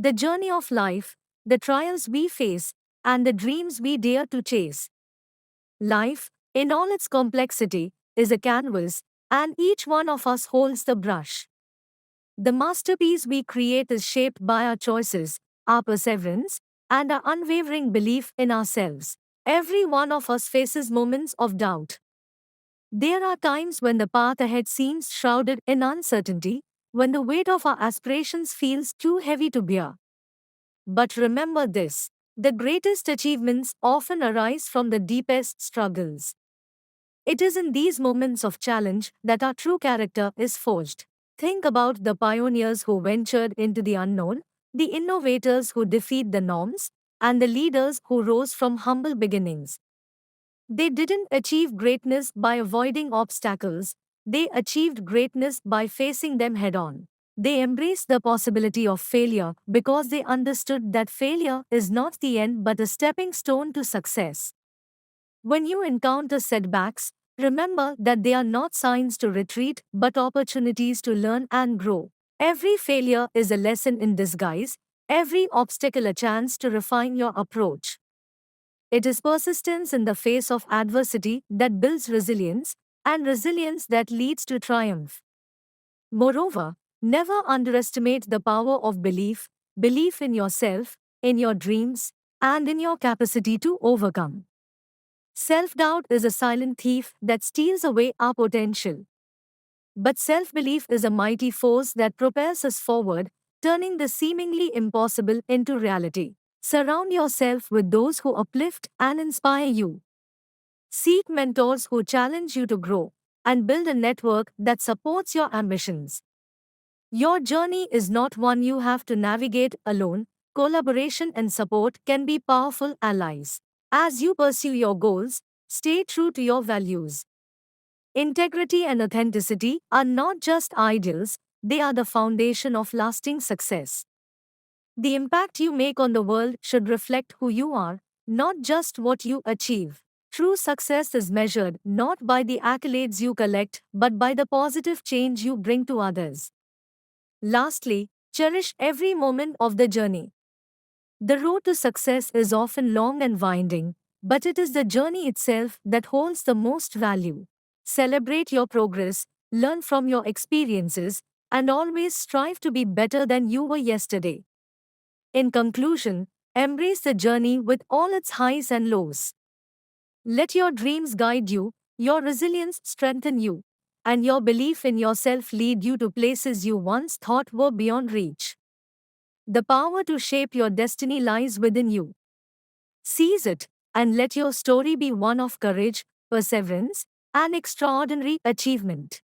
The journey of life, the trials we face, and the dreams we dare to chase. Life, in all its complexity, is a canvas, and each one of us holds the brush. The masterpiece we create is shaped by our choices, our perseverance, and our unwavering belief in ourselves. Every one of us faces moments of doubt. There are times when the path ahead seems shrouded in uncertainty, when the weight of our aspirations feels too heavy to bear. But remember this: the greatest achievements often arise from the deepest struggles. It is in these moments of challenge that our true character is forged. Think about the pioneers who ventured into the unknown, the innovators who defied the norms, and the leaders who rose from humble beginnings. They didn't achieve greatness by avoiding obstacles, they achieved greatness by facing them head on. They embraced the possibility of failure because they understood that failure is not the end but a stepping stone to success. When you encounter setbacks, remember that they are not signs to retreat but opportunities to learn and grow. Every failure is a lesson in disguise, every obstacle a chance to refine your approach. It is persistence in the face of adversity that builds resilience, and resilience that leads to triumph. Moreover, never underestimate the power of belief in yourself, in your dreams, and in your capacity to overcome. Self doubt is a silent thief that steals away our potential. But self belief is a mighty force that propels us forward, turning the seemingly impossible into reality. Surround yourself with those who uplift and inspire you. Seek mentors who challenge you to grow, and build a network that supports your ambitions. Your journey is not one you have to navigate alone. Collaboration and support can be powerful allies. As you pursue your goals, stay true to your values. Integrity and authenticity are not just ideals, they are the foundation of lasting success. The impact you make on the world should reflect who you are, not just what you achieve. True success is measured not by the accolades you collect, but by the positive change you bring to others. Lastly, cherish every moment of the journey. The road to success is often long and winding, but it is the journey itself that holds the most value. Celebrate your progress, learn from your experiences, and always strive to be better than you were yesterday. In conclusion, embrace the journey with all its highs and lows. Let your dreams guide you, your resilience strengthen you, and your belief in yourself lead you to places you once thought were beyond reach. The power to shape your destiny lies within you. Seize it, and let your story be one of courage, perseverance, and extraordinary achievement.